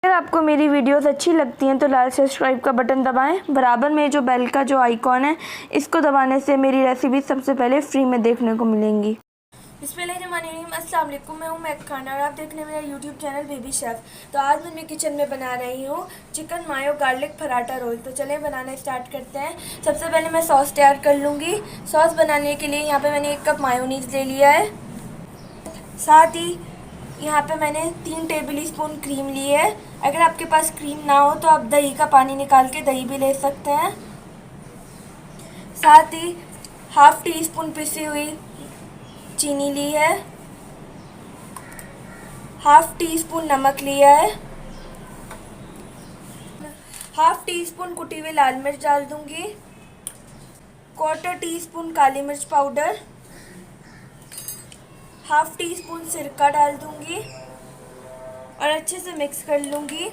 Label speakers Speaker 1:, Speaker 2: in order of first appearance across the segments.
Speaker 1: अगर आपको मेरी वीडियोस अच्छी लगती हैं तो लाल सब्सक्राइब का बटन दबाएं। बराबर में जो बेल का जो आइकॉन है इसको दबाने से मेरी रेसिपी सबसे पहले फ्री में देखने को मिलेंगी। बिस्मिल्लाहिर्रहमानिर्रहीम, अस्सलाम वालेकुम। मैं हूँ मैक खान और आप देख रहे हैं मेरा यूट्यूब चैनल बेबी शेफ़। तो आज मैं किचन में बना रही हूँ चिकन मायो गार्लिक पराठा रोल। तो चलें बनाना स्टार्ट करते हैं। सबसे पहले मैं सॉस तैयार कर लूँगी। सॉस बनाने के लिए यहाँ पे मैंने 1 कप मायोनीज़ ले लिया है। साथ ही यहाँ पे मैंने 3 टेबल स्पून क्रीम ली है। अगर आपके पास क्रीम ना हो तो आप दही का पानी निकाल के दही भी ले सकते हैं। साथ ही हाफ़ टी स्पून पिसी हुई चीनी ली है। हाफ़ टी स्पून नमक लिया है। हाफ़ टी स्पून कुटी हुई लाल मिर्च डाल दूंगी। 1/4 टी स्पून काली मिर्च पाउडर। हाफ़ टी स्पून सिरका डाल दूंगी और अच्छे से मिक्स कर लूँगी।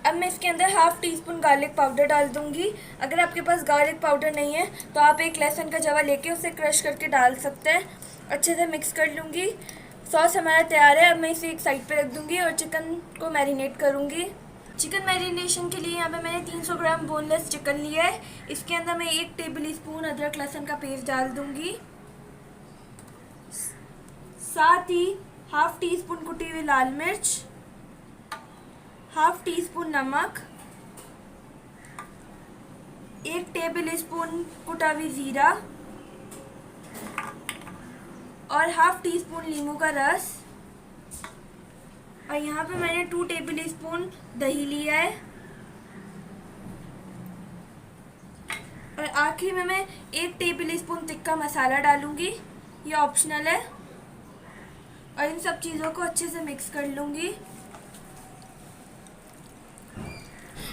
Speaker 1: अब मैं इसके अंदर half tea spoon garlic powder डाल दूंगी। अगर आपके पास गार्लिक पाउडर नहीं है तो आप एक लहसुन का जवा लेके उसे क्रश करके डाल सकते हैं। अच्छे से मिक्स कर लूँगी। सॉस हमारा तैयार है। अब मैं इसे एक साइड पे रख दूँगी और चिकन को मैरिनेट करूँगी। चिकन मैरिनेशन के लिए यहाँ पे मैंने 300 ग्राम बोनलेस चिकन लिया है। इसके अंदर मैं 1 टेबल स्पून अदरक लहसुन का पेस्ट डाल दूँगी। साथ ही हाफ़ टी स्पून कुटी हुई लाल मिर्च, हाफ़ टी स्पून नमक, 1 टेबल स्पून कुटा हुई ज़ीरा और हाफ़ टी स्पून नींबू का रस। और यहाँ पे मैंने 2 टेबल स्पून दही लिया है। और आखिर में मैं 1 टेबल स्पून तिक्का मसाला डालूंगी, ये ऑप्शनल है। और इन सब चीज़ों को अच्छे से मिक्स कर लूँगी।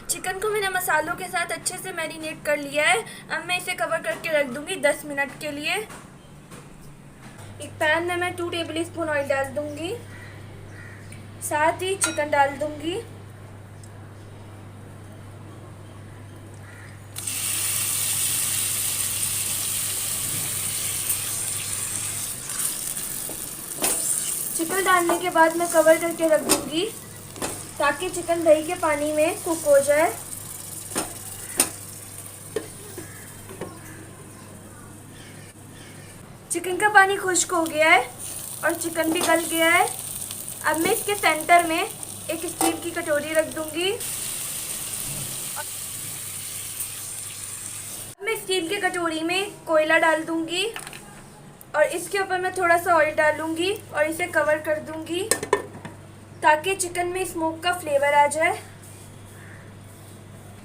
Speaker 1: चिकन को मैंने मसालों के साथ अच्छे से मैरिनेट कर लिया है। अब मैं इसे कवर करके रख दूँगी 10 मिनट के लिए। एक पैन में मैं 2 टेबल स्पून ऑयल डाल दूँगी। साथ ही चिकन डाल दूँगी। चिकन डालने के बाद मैं कवर करके रख दूँगी ताकि चिकन दही के पानी में कुक हो जाए। चिकन का पानी खुश्क हो गया है और चिकन भी गल गया है। अब मैं इसके सेंटर में एक स्टील की कटोरी रख दूँगी। अब मैं स्टील की कटोरी में कोयला डाल दूँगी और इसके ऊपर मैं थोड़ा सा ऑयल डालूँगी और इसे कवर कर दूँगी ताकि चिकन में स्मोक का फ्लेवर आ जाए।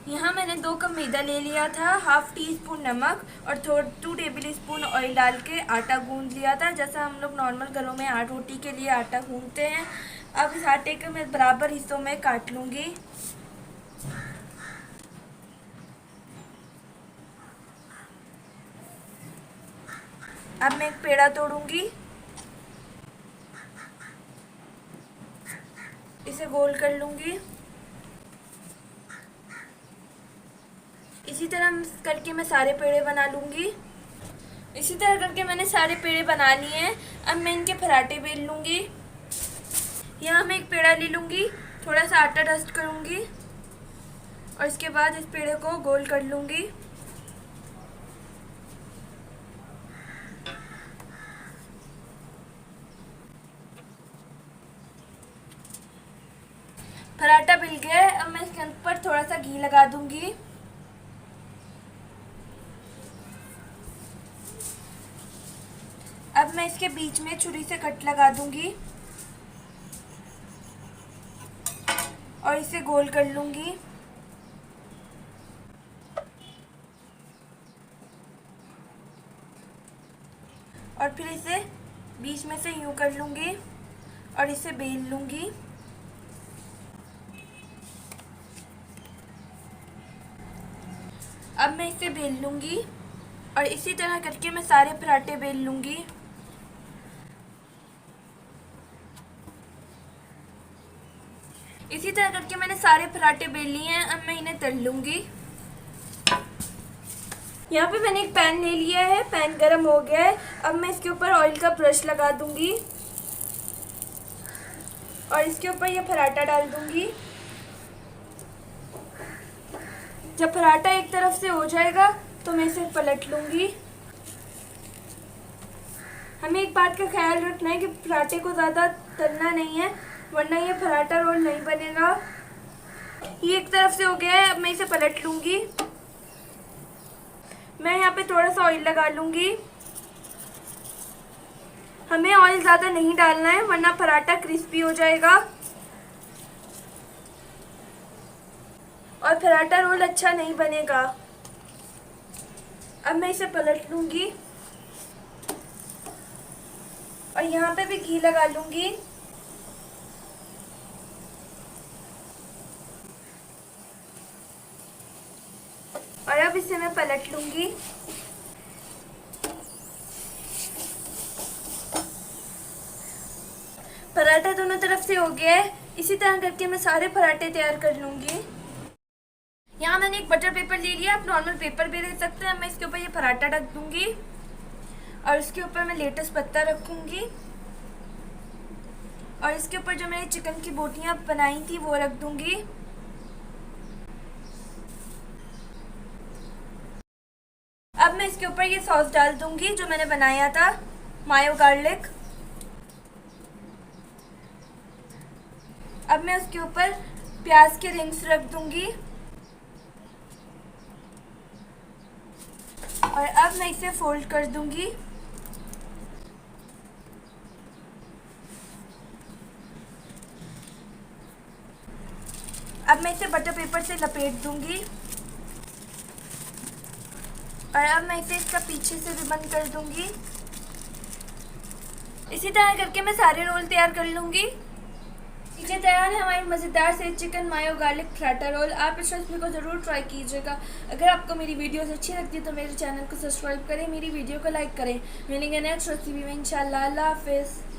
Speaker 1: यहाँ मैंने 2 कप मैदा ले लिया था, हाफ़ टी स्पून नमक और 2 टेबल स्पून ऑयल डाल के आटा गूंद लिया था, जैसा हम लोग नॉर्मल घरों में रोटी के लिए आटा गूंदते हैं। अब इस आटे को मैं बराबर हिस्सों में काट लूँगी। अब मैं एक पेड़ा तोड़ूंगी, इसे गोल कर लूँगी। इसी तरह करके मैं सारे पेड़े बना लूँगी। इसी तरह करके मैंने सारे पेड़े बना लिए हैं। अब मैं इनके पराठे बेल लूँगी। यहाँ मैं एक पेड़ा ले लूँगी, थोड़ा सा आटा डस्ट करूँगी और इसके बाद इस पेड़े को गोल कर लूँगी। पराठा बिल गया है। अब मैं इसके ऊपर थोड़ा सा घी लगा दूँगी। अब मैं इसके बीच में छुरी से कट लगा दूँगी और इसे गोल कर लूँगी। और फिर इसे बीच में से यूँ कर लूँगी और इसे बेल लूँगी। अब मैं इसे बेल लूँगी और इसी तरह करके मैं सारे पराठे बेल लूँगी। इसी तरह करके मैंने सारे पराठे बेल लिए हैं। अब मैं इन्हें तल लूँगी। यहाँ पे मैंने एक पैन ले लिया है, पैन गरम हो गया है। अब मैं इसके ऊपर ऑयल का ब्रश लगा दूंगी और इसके ऊपर ये पराठा डाल दूंगी। जब पराठा एक तरफ से हो जाएगा तो मैं इसे पलट लूंगी। हमें एक बात का ख्याल रखना है कि पराठे को ज़्यादा तलना नहीं है, वरना ये पराठा रोल नहीं बनेगा। ये एक तरफ से हो गया है, अब मैं इसे पलट लूंगी। मैं यहाँ पे थोड़ा सा ऑयल लगा लूंगी। हमें ऑयल ज़्यादा नहीं डालना है, वरना पराठा क्रिस्पी हो जाएगा और पराठा रोल अच्छा नहीं बनेगा। अब मैं इसे पलट लूंगी और यहाँ पे भी घी लगा लूंगी। और अब इसे मैं पलट लूंगी। पराठा दोनों तरफ से हो गया है। इसी तरह करके मैं सारे पराठे तैयार कर लूंगी। यहाँ मैंने एक बटर पेपर ले लिया, आप नॉर्मल पेपर भी ले सकते हैं। मैं इसके ऊपर ये पराठा रख दूंगी और इसके ऊपर मैं लेटस पत्ता रखूंगी और इसके ऊपर जो मैंने चिकन की बोटियां बनाई थी वो रख दूंगी। अब मैं इसके ऊपर ये सॉस डाल दूंगी जो मैंने बनाया था, मायो गार्लिक। अब मैं उसके ऊपर प्याज के रिंग्स रख दूंगी और अब मैं इसे फोल्ड कर दूंगी। अब मैं इसे बटर पेपर से लपेट दूंगी और अब मैं इसे इसका पीछे से भी बंद कर दूंगी। इसी तरह करके मैं सारे रोल तैयार कर लूंगी। ये तैयार है हमारी मज़ेदार से चिकन मायो गार्लिक पराठा रोल। आप इस रेसिपी को ज़रूर ट्राई कीजिएगा। अगर आपको मेरी वीडियोस अच्छी लगती है तो मेरे चैनल को सब्सक्राइब करें, मेरी वीडियो को लाइक करें। मिलेंगे नेक्स्ट रेसिपी में इंशाल्लाह। अल्लाह हाफिज़।